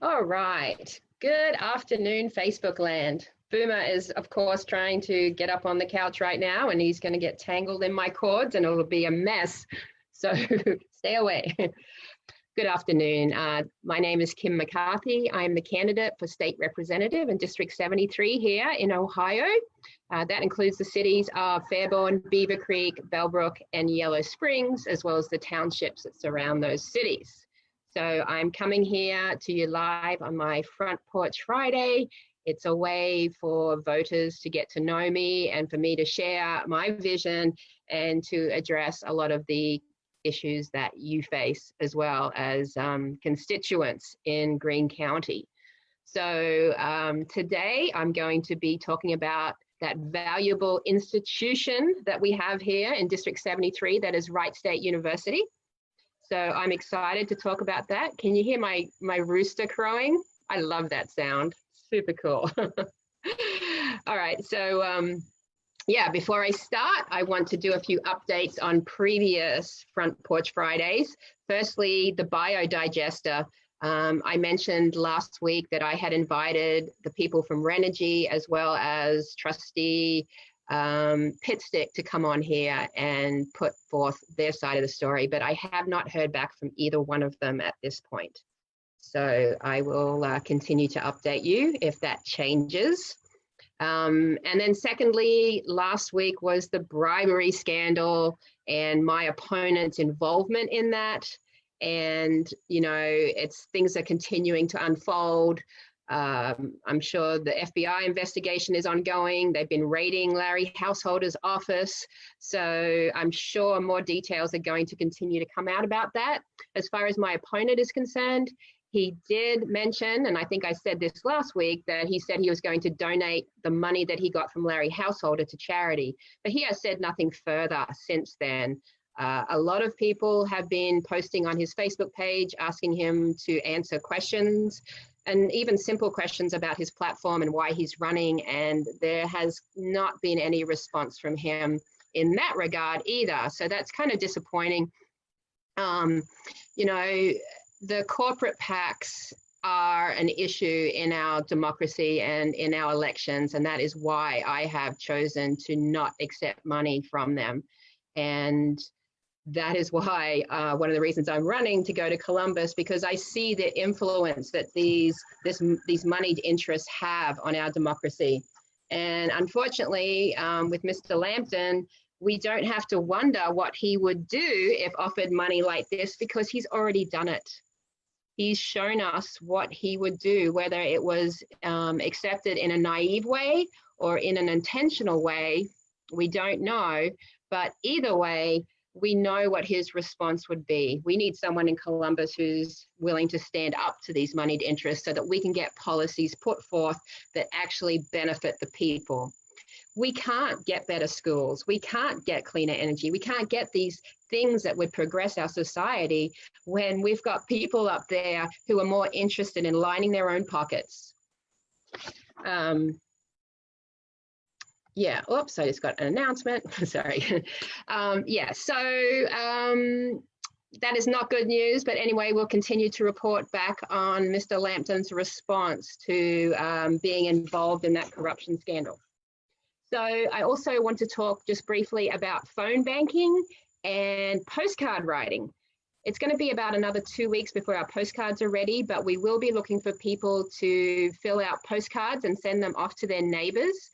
All right. Good afternoon, Facebook land. Boomer is, of course, trying to get up on the couch right now, and he's going to get tangled in my cords, and it'll be a mess. So stay away. Good afternoon. My name is Kim McCarthy. I'm the candidate for state representative in District 73 here in Ohio. That includes the cities of Fairborn, Beaver Creek, Bellbrook, and Yellow Springs, as well as the townships that surround those cities. So I'm coming here to you live on my Front Porch Friday. It's a way for voters to get to know me and for me to share my vision and to address a lot of the issues that you face as well as constituents in Greene County. So today I'm going to be talking about that valuable institution that we have here in District 73, that is Wright State University. So I'm excited to talk about that. Can you hear my rooster crowing? I love that sound, super cool. All right, so yeah, before I start, I want to do a few updates on previous Front Porch Fridays. Firstly, the biodigester. I mentioned last week that I had invited the people from Renergy as well as trustee Pitstick to come on here and put forth their side of the story, but I have not heard back from either one of them at this point. So I will continue to update you if that changes. And then secondly, last week was the bribery scandal and my opponent's involvement in that. And, you know, things are continuing to unfold. I'm sure the FBI investigation is ongoing. They've been raiding Larry Householder's office. So I'm sure more details are going to continue to come out about that. As far as my opponent is concerned, he did mention, and I think I said this last week, that he said he was going to donate the money that he got from Larry Householder to charity. But he has said nothing further since then. A lot of people have been posting on his Facebook page asking him to answer questions, and even simple questions about his platform and why he's running, and there has not been any response from him in that regard either. So that's kind of disappointing. You know, the corporate PACs are an issue in our democracy and in our elections, and that is why I have chosen to not accept money from them. And that is why one of the reasons I'm running to go to Columbus, because I see the influence that these moneyed interests have on our democracy. And unfortunately, with Mr. Lampton, we don't have to wonder what he would do if offered money like this, because he's already done it. He's shown us what he would do, whether it was accepted in a naive way or in an intentional way, we don't know. But either way, we know what his response would be. We need someone in Columbus who's willing to stand up to these moneyed interests so that we can get policies put forth that actually benefit the people. We can't get better schools. We can't get cleaner energy. We can't get these things that would progress our society when we've got people up there who are more interested in lining their own pockets. Yeah, oops, I just got an announcement, sorry. Yeah, so that is not good news, but anyway, we'll continue to report back on Mr. Lampton's response to being involved in that corruption scandal. So I also want to talk just briefly about phone banking and postcard writing. It's going to be about another 2 weeks before our postcards are ready, but we will be looking for people to fill out postcards and send them off to their neighbors,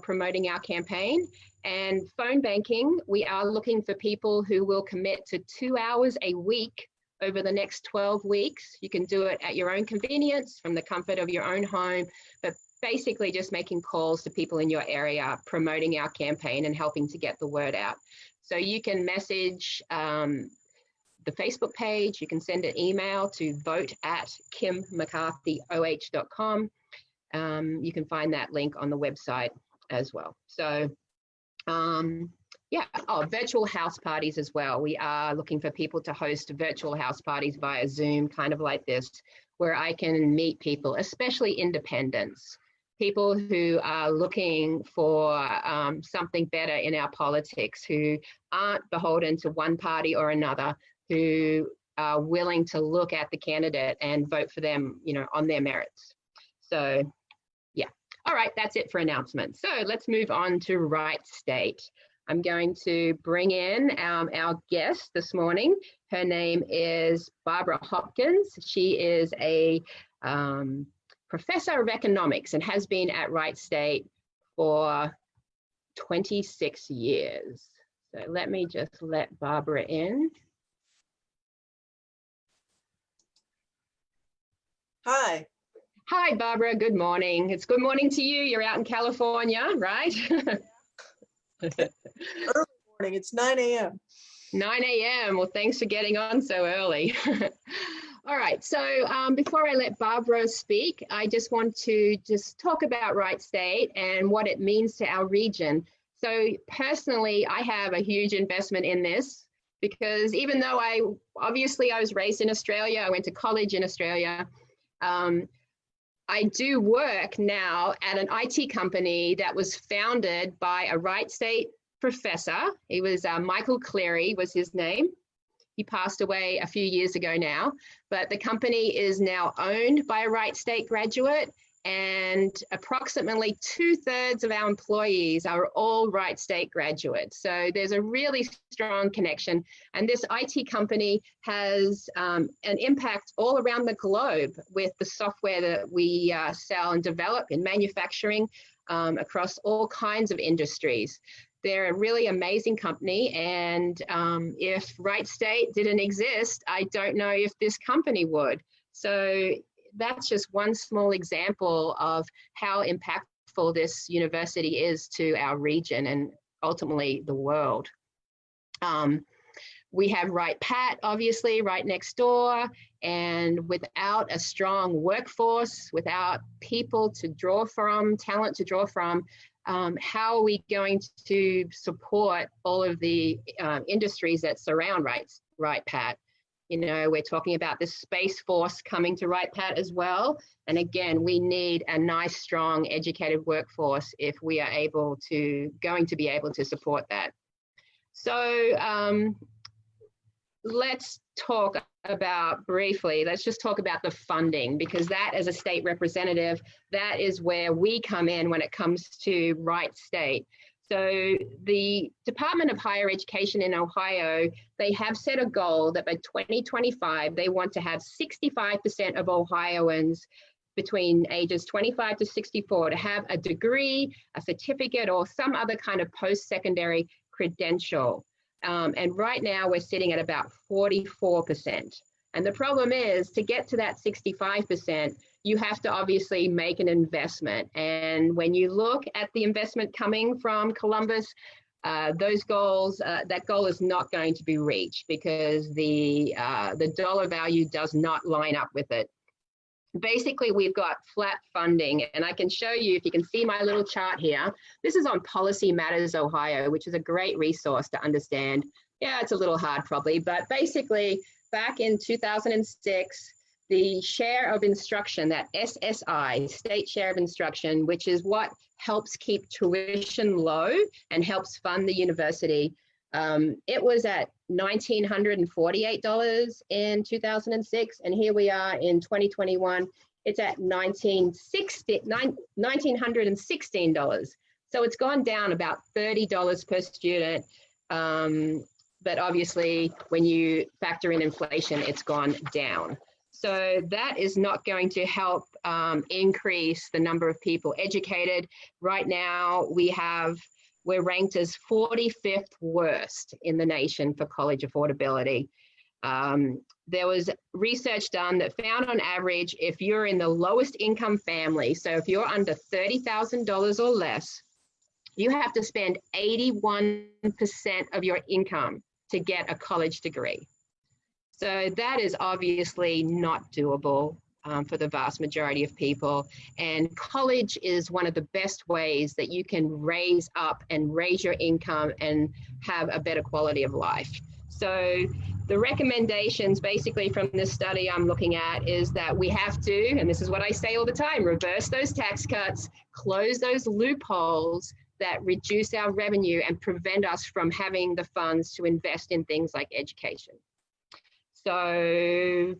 promoting our campaign. And phone banking, we are looking for people who will commit to 2 hours a week over the next 12 weeks. You can do it at your own convenience from the comfort of your own home, but basically just making calls to people in your area, promoting our campaign and helping to get the word out. So you can message the Facebook page, you can send an email to vote@kimmccarthyoh.com. You can find that link on the website as well. So yeah, virtual house parties as well. We are looking for people to host virtual house parties via Zoom, kind of like this, where I can meet people, especially independents, people who are looking for something better in our politics, who aren't beholden to one party or another, who are willing to look at the candidate and vote for them, you know, on their merits. So yeah, all right, that's it for announcements. So let's move on to Wright State. I'm going to bring in our guest this morning. Her name is Barbara Hopkins. She is a professor of economics and has been at Wright State for 26 years. So let me just let Barbara in. Hi. Hi, Barbara. Good morning. It's good morning to you. You're out in California, right? Early morning. It's 9 a.m. 9 a.m. Well, thanks for getting on so early. All right. So before I let Barbara speak, I just want to talk about Wright State and what it means to our region. So personally, I have a huge investment in this because even though I was raised in Australia, I went to college in Australia. I do work now at an IT company that was founded by a Wright State professor. He was Michael Cleary was his name. He passed away a few years ago now, but the company is now owned by a Wright State graduate, and approximately 2/3 of our employees are all Wright State graduates. So there's a really strong connection, and this IT company has an impact all around the globe with the software that we sell and develop in manufacturing across all kinds of industries. They're a really amazing company, and if Wright State didn't exist, I don't know if this company would. So that's just one small example of how impactful this university is to our region and ultimately the world. We have Wright Pat, obviously, right next door, and without a strong workforce, without people to draw from, talent to draw from, how are we going to support all of the industries that surround Wright Pat? You know, we're talking about the Space Force coming to Wright Pat as well. And again, we need a nice, strong, educated workforce if we are going to be able to support that. So let's talk about let's just talk about the funding, because that, as a state representative, that is where we come in when it comes to Wright State. So the Department of Higher Education in Ohio, they have set a goal that by 2025, they want to have 65% of Ohioans between ages 25 to 64 to have a degree, a certificate, or some other kind of post-secondary credential. And right now we're sitting at about 44%. And the problem is, to get to that 65%, you have to obviously make an investment. And when you look at the investment coming from Columbus, those goals, that goal is not going to be reached because the dollar value does not line up with it. Basically, we've got flat funding, and I can show you, if you can see my little chart here, this is on Policy Matters Ohio, which is a great resource to understand. Yeah, it's a little hard probably, but basically back in 2006, the share of instruction, that SSI, state share of instruction, which is what helps keep tuition low and helps fund the university, it was at $1,948 in 2006, and here we are in 2021. It's at $1,916. So it's gone down about $30 per student, but obviously when you factor in inflation, it's gone down. So that is not going to help increase the number of people educated. Right now, we're ranked as 45th worst in the nation for college affordability. There was research done that found on average, if you're in the lowest income family, so if you're under $30,000 or less, you have to spend 81% of your income to get a college degree. So that is obviously not doable for the vast majority of people. And college is one of the best ways that you can raise your income and have a better quality of life. So the recommendations basically from this study I'm looking at is that we have to, and this is what I say all the time, reverse those tax cuts, close those loopholes that reduce our revenue and prevent us from having the funds to invest in things like education. So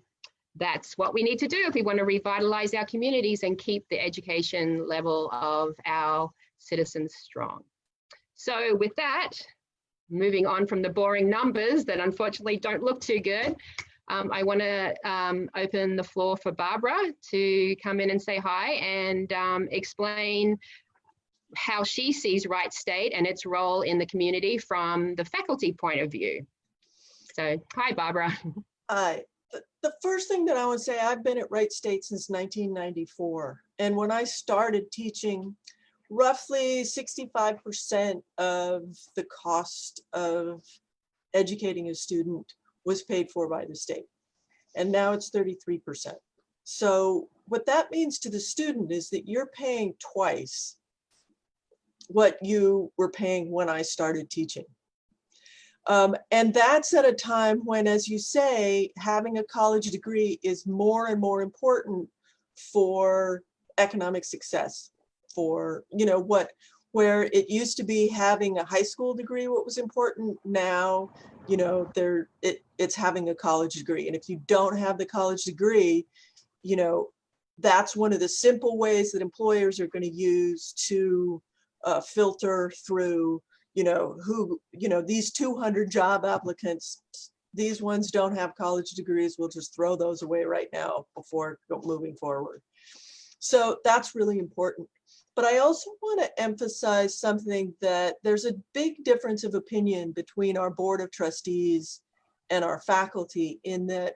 that's what we need to do if we want to revitalize our communities and keep the education level of our citizens strong. So with that, moving on from the boring numbers that unfortunately don't look too good, I want to open the floor for Barbara to come in and say hi and explain how she sees Wright State and its role in the community from the faculty point of view. So, hi, Barbara. Hi. The first thing that I want to say, I've been at Wright State since 1994. And when I started teaching, roughly 65% of the cost of educating a student was paid for by the state. And now it's 33%. So what that means to the student is that you're paying twice what you were paying when I started teaching. And that's at a time when, as you say, having a college degree is more and more important for economic success. For, you know, where it used to be having a high school degree, what was important, now, you know, it's having a college degree. And if you don't have the college degree, you know, that's one of the simple ways that employers are going to use to filter through, you know, who, you know, these 200 job applicants, these ones don't have college degrees, we'll just throw those away right now before moving forward. So that's really important. But I also want to emphasize something, that there's a big difference of opinion between our board of trustees and our faculty, in that,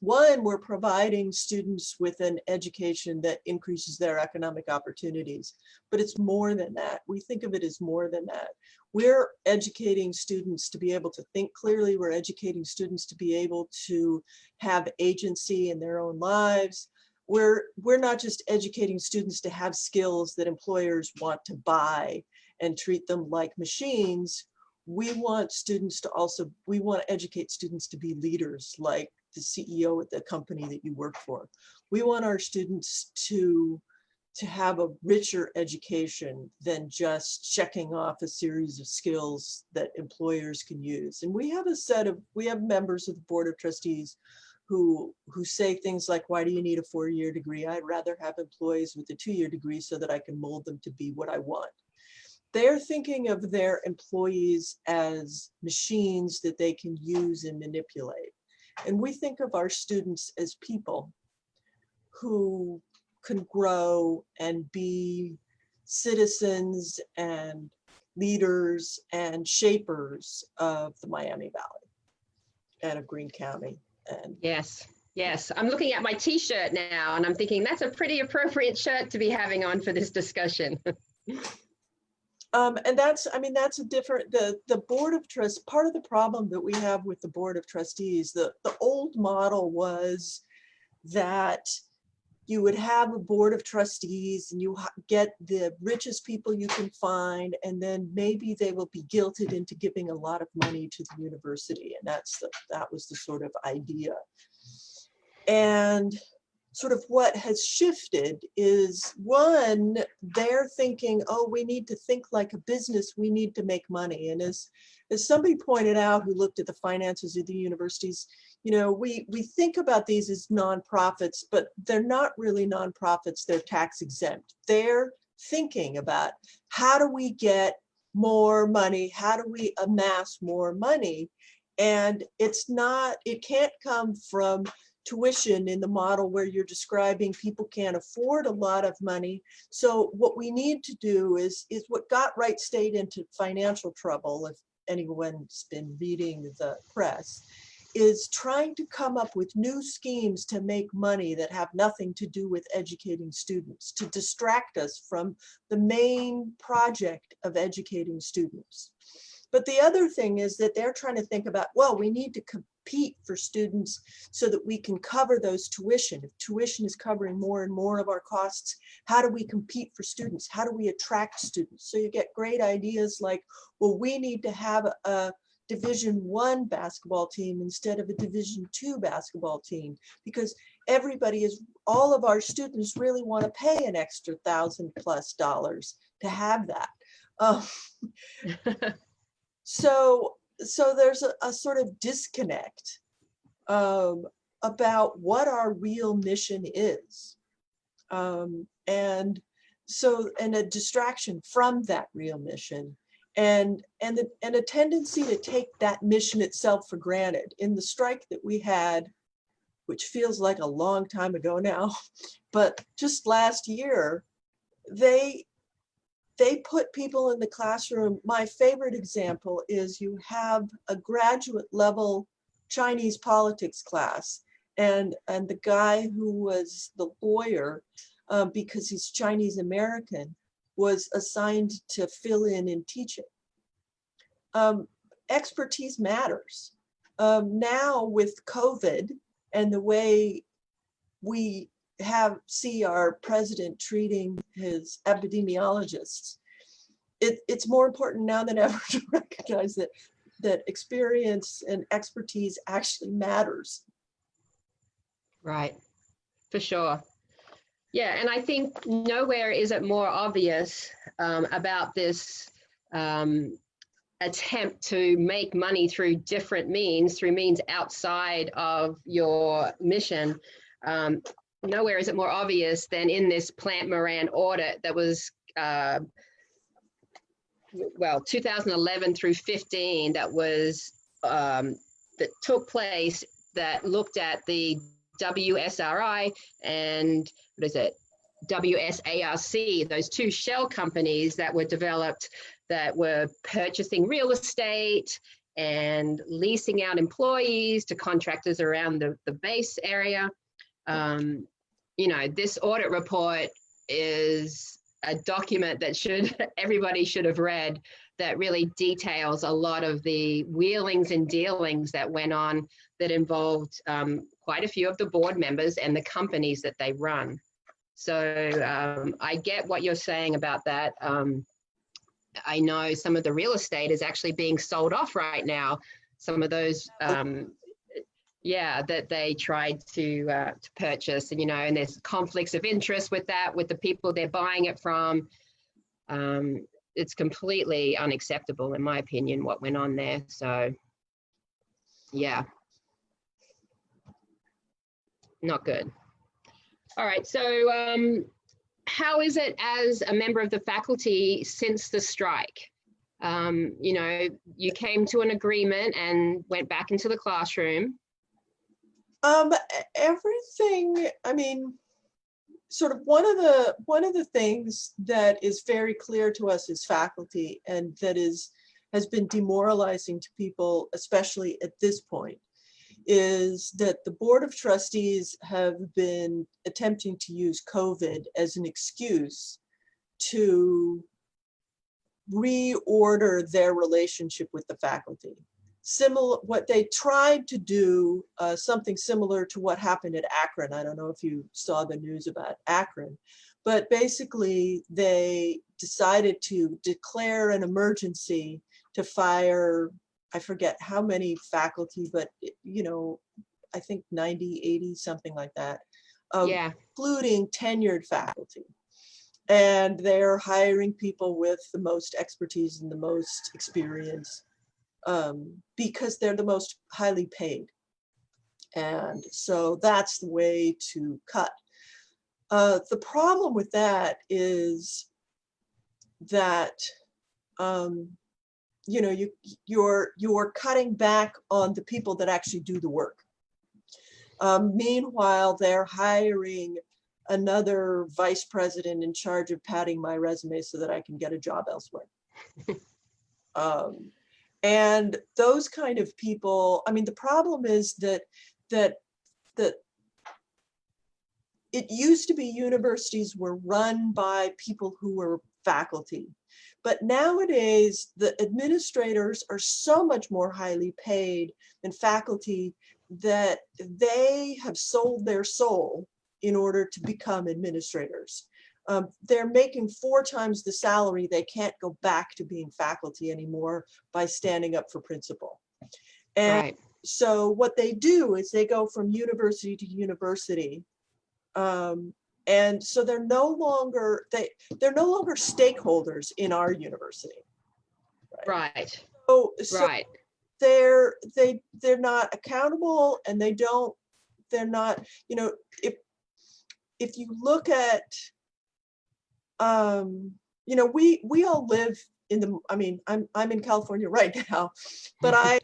one, we're providing students with an education that increases their economic opportunities, but it's more than that. We think of it as more than that. We're educating students to be able to think clearly. We're educating students to be able to have agency in their own lives. We're not just educating students to have skills that employers want to buy and treat them like machines. We want students to also, we want to educate students to be leaders, like the CEO at the company that you work for. We want our students to have a richer education than just checking off a series of skills that employers can use. And we have members of the board of trustees who say things like, why do you need a 4-year degree? I'd rather have employees with a 2-year degree so that I can mold them to be what I want. They're thinking of their employees as machines that they can use and manipulate. And we think of our students as people who can grow and be citizens and leaders and shapers of the Miami Valley and of Greene County. And yes, I'm looking at my t-shirt now and I'm thinking that's a pretty appropriate shirt to be having on for this discussion. And that's a different, the board of trustees, part of the problem that we have with the board of trustees, the old model was that you would have a board of trustees and you get the richest people you can find, and then maybe they will be guilted into giving a lot of money to the university. And that was the sort of idea. And sort of what has shifted is, one, they're thinking, oh, we need to think like a business, we need to make money. And as somebody pointed out who looked at the finances of the universities, you know, we think about these as nonprofits, but they're not really nonprofits, they're tax exempt. They're thinking about, how do we get more money? How do we amass more money? And it can't come from tuition in the model where you're describing people can't afford a lot of money. So what we need to do is what got Wright State into financial trouble, if anyone's been reading the press, is trying to come up with new schemes to make money that have nothing to do with educating students, to distract us from the main project of educating students. But the other thing is that they're trying to think about, well, we need to compete for students so that we can cover those tuition. If tuition is covering more and more of our costs, how do we compete for students? How do we attract students? So you get great ideas like, well, we need to have a Division I basketball team instead of a Division II basketball team, because all of our students really want to pay an extra $1,000+ to have that. So there's a sort of disconnect about what our real mission is. And a distraction from that real mission, and a tendency to take that mission itself for granted. In the strike that we had, which feels like a long time ago now, but just last year, they put people in the classroom. My favorite example is you have a graduate level Chinese politics class, and the guy who was the lawyer, because he's Chinese American, was assigned to fill in teaching. Expertise matters. Now with COVID and the way we see our president treating his epidemiologists, it's more important now than ever to recognize that experience and expertise actually matters. Right, for sure. Yeah, and I think nowhere is it more obvious about this attempt to make money through different means, through means outside of your mission. Nowhere is it more obvious than in this Plant Moran audit that was, 2011 through 15, that was that took place, that looked at the WSRI and WSARC, those two shell companies that were developed, that were purchasing real estate and leasing out employees to contractors around the base area. This audit report is a document that everybody should have read, that really details a lot of the wheelings and dealings that went on, that involved quite a few of the board members and the companies that they run. So I get what you're saying about that. I know some of the real estate is actually being sold off right now. Some of those, that they tried to purchase, and there's conflicts of interest with that, with the people they're buying it from. It's completely unacceptable, in my opinion, what went on there. So, yeah, not good. All right, so how is it as a member of the faculty since the strike? You came to an agreement and went back into the classroom. Everything, I mean, sort of one of the things that is very clear to us as faculty, and that has been demoralizing to people, especially at this point, is that the Board of Trustees have been attempting to use COVID as an excuse to reorder their relationship with the faculty. What they tried to do, something similar to what happened at Akron. I don't know if you saw the news about Akron, but basically they decided to declare an emergency to fire, I forget how many faculty, but I think 90, 80, something like that, including tenured faculty. And they're hiring people with the most expertise and the most experience, because they're the most highly paid. And so that's the way to cut. The problem with that is that you're cutting back on the people that actually do the work. Meanwhile, they're hiring another vice president in charge of padding my resume so that I can get a job elsewhere. And those kind of people, I mean, the problem is that it used to be universities were run by people who were faculty. But nowadays, the administrators are so much more highly paid than faculty that they have sold their soul in order to become administrators. They're making 4 times the salary. They can't go back to being faculty anymore by standing up for principle. And so what they do is they go from university to university. And so they're no longer stakeholders in our university. Right. So they're not accountable, and they're not, you know, if you look at, you know, we all live in the, I mean, I'm in California right now, but I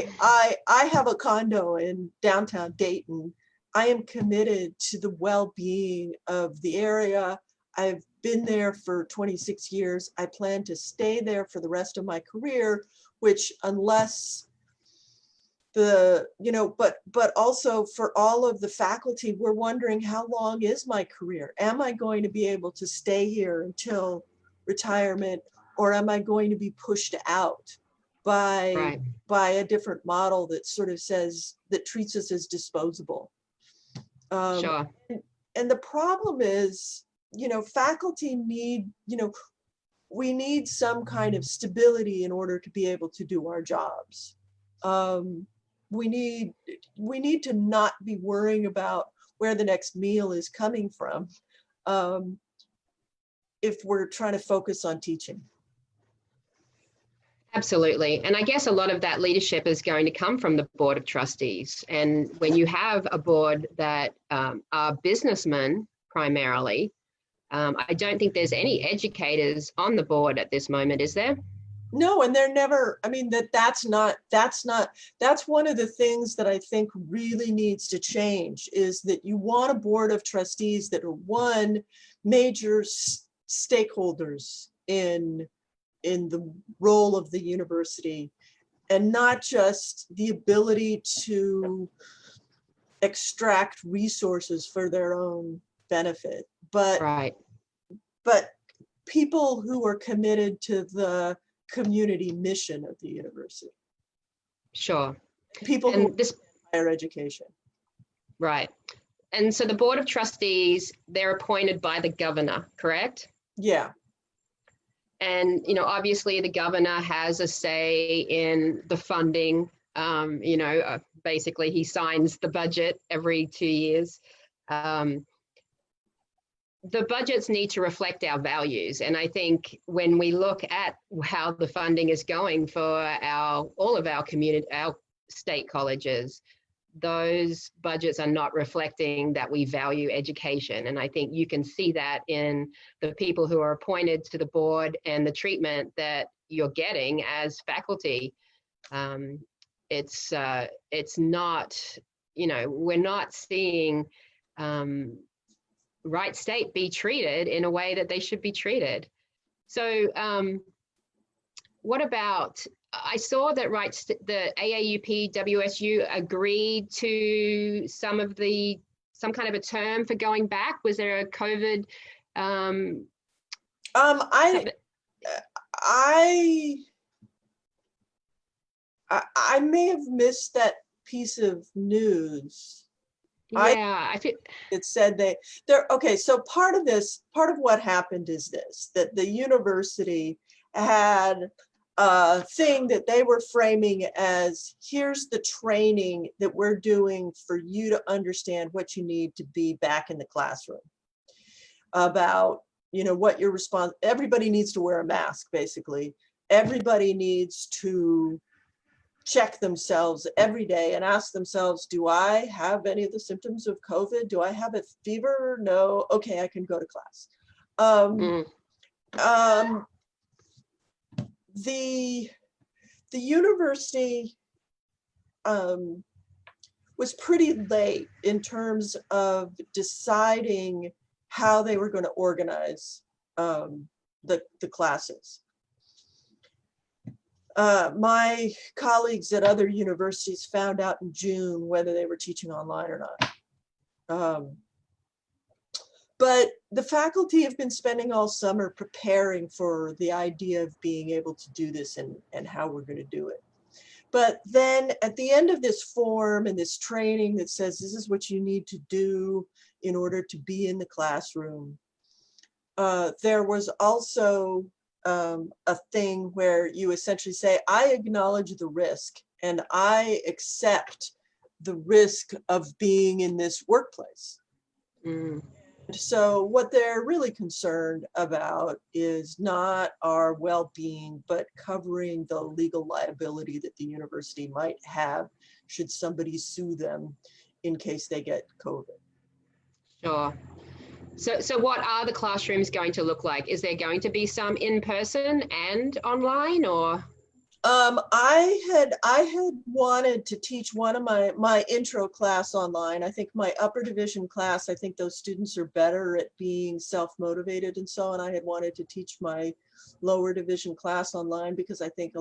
have a condo in downtown Dayton. I am committed to the well-being of the area. I've been there for 26 years. I plan to stay there for the rest of my career, which unless the, you know, but also for all of the faculty, we're wondering, how long is my career? Am I going to be able to stay here until retirement, or am I going to be pushed out by a different model that sort of says, that treats us as disposable? Sure. And the problem is, you know, faculty need, you know, we need some kind of stability in order to be able to do our jobs. We need to not be worrying about where the next meal is coming from, if we're trying to focus on teaching. Absolutely. And I guess a lot of that leadership is going to come from the Board of Trustees. And when you have a board that are businessmen primarily, I don't think there's any educators on the board at this moment, is there? No, and they're never, I mean, that's one of the things that I think really needs to change, is that you want a Board of Trustees that are, one, major stakeholders in the role of the university, and not just the ability to extract resources for their own benefit, but people who are committed to the community mission of the university. Sure. People who are higher education. Right. And so the Board of Trustees, they're appointed by the governor, correct? Yeah. And, you know, obviously the governor has a say in the funding. You know, basically he signs the budget every 2 years. The budgets need to reflect our values. And I think when we look at how the funding is going for all of our community, our state colleges, those budgets are not reflecting that we value education. And I think you can see that in the people who are appointed to the board and the treatment that you're getting as faculty. It's not, you know, we're not seeing Wright State be treated in a way that they should be treated. So what about, I saw that the AAUP WSU agreed to some kind of a term for going back. Was there a COVID? I may have missed that piece of news. Yeah, I feel it said they're okay. So part of what happened is this, that the university had a thing that they were framing as, here's the training that we're doing for you to understand what you need to be back in the classroom, about, you know, what your response, everybody needs to wear a mask, basically. Everybody needs to check themselves every day and ask themselves, do I have any of the symptoms of COVID? Do I have a fever? No. Okay, I can go to class. The university was pretty late in terms of deciding how they were going to organize the classes. My colleagues at other universities found out in June whether they were teaching online or not. But the faculty have been spending all summer preparing for the idea of being able to do this and how we're going to do it. But then at the end of this form and this training that says this is what you need to do in order to be in the classroom, there was also a thing where you essentially say, I acknowledge the risk and I accept the risk of being in this workplace. so what they're really concerned about is not our well-being, but covering the legal liability that the university might have should somebody sue them in case they get COVID. Sure. So what are the classrooms going to look like? Is there going to be some in person and online, or? I had wanted to teach one of my intro class online. I think my upper division class, I think those students are better at being self-motivated and so on. I had wanted to teach my lower division class online because I think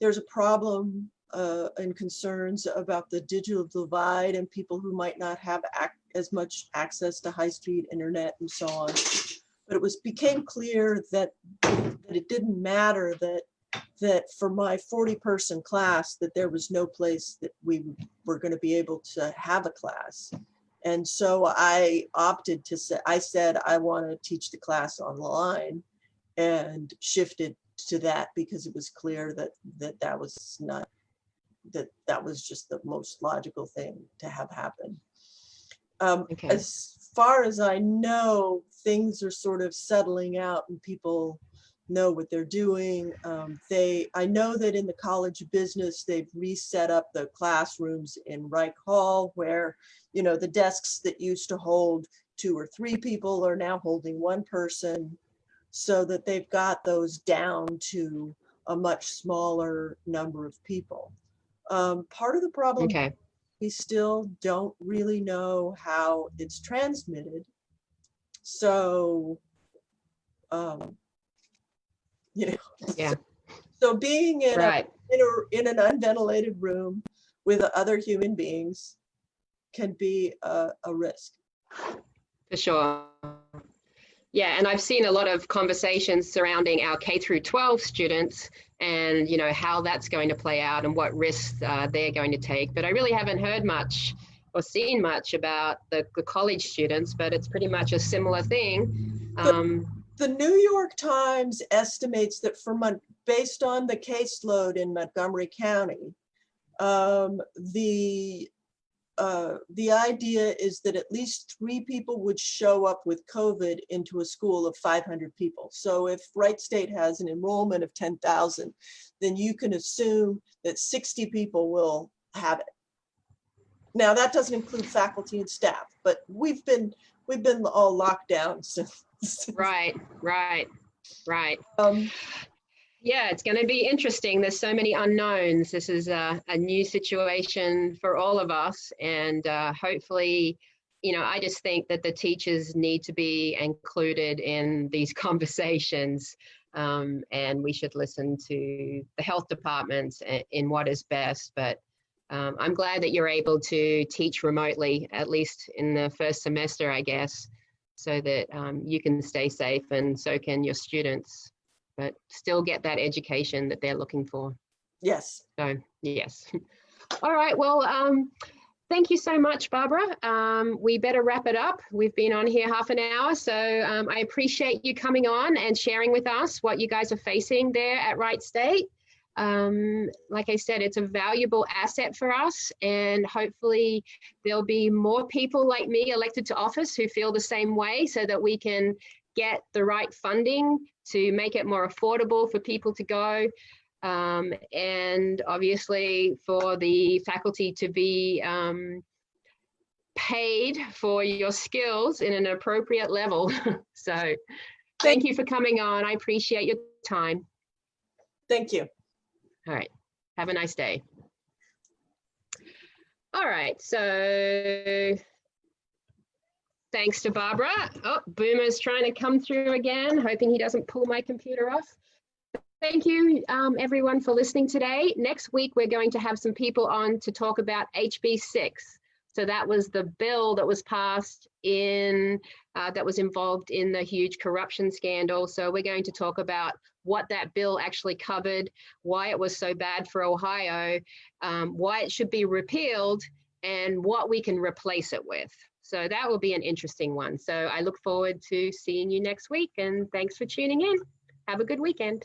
there's a problem and concerns about the digital divide and people who might not have as much access to high-speed internet and so on. But it became clear that it didn't matter that for my 40-person class, that there was no place that we were going to be able to have a class. And so I opted to say, I said, I want to teach the class online, and shifted to that because it was clear that was just the most logical thing to have happen. Okay. As far as I know, things are sort of settling out and people know what they're doing. I know that in the College of Business, they've reset up the classrooms in Wright Hall, where, the desks that used to hold 2 or 3 people are now holding 1 person, so that they've got those down to a much smaller number of people. Part of the problem, Okay. we still don't really know how it's transmitted. So, Yeah. So being in Right. in an unventilated room with other human beings can be a risk. For sure. Yeah, and I've seen a lot of conversations surrounding our K through 12 students and, how that's going to play out and what risks they're going to take. But I really haven't heard much or seen much about the college students, but it's pretty much a similar thing. The New York Times estimates that based on the caseload in Montgomery County, the idea is that at least 3 people would show up with COVID into a school of 500 people. So if Wright State has an enrollment of 10,000, then you can assume that 60 people will have it. Now that doesn't include faculty and staff, but we've been all locked down since. Right. Yeah, it's going to be interesting. There's so many unknowns. This is a new situation for all of us. And hopefully, I just think that the teachers need to be included in these conversations. And we should listen to the health departments in what is best. But I'm glad that you're able to teach remotely, at least in the first semester, I guess, so that you can stay safe and so can your students, but still get that education that they're looking for. Yes. So, yes. All right. Well, thank you so much, Barbara. We better wrap it up. We've been on here half an hour, so I appreciate you coming on and sharing with us what you guys are facing there at Wright State. Like I said, it's a valuable asset for us, and hopefully there'll be more people like me elected to office who feel the same way, so that we can get the right funding to make it more affordable for people to go, and obviously for the faculty to be paid for your skills in an appropriate level. So thank you for coming on. I appreciate your time. Thank you. All right. Have a nice day. All right. So thanks to Barbara. Oh, Boomer's trying to come through again, hoping he doesn't pull my computer off. Thank you, everyone, for listening today. Next week, we're going to have some people on to talk about HB 6. So that was the bill that was passed in, that was involved in the huge corruption scandal. So we're going to talk about what that bill actually covered, why it was so bad for Ohio, why it should be repealed, and what we can replace it with. So that will be an interesting one. So I look forward to seeing you next week, and thanks for tuning in. Have a good weekend.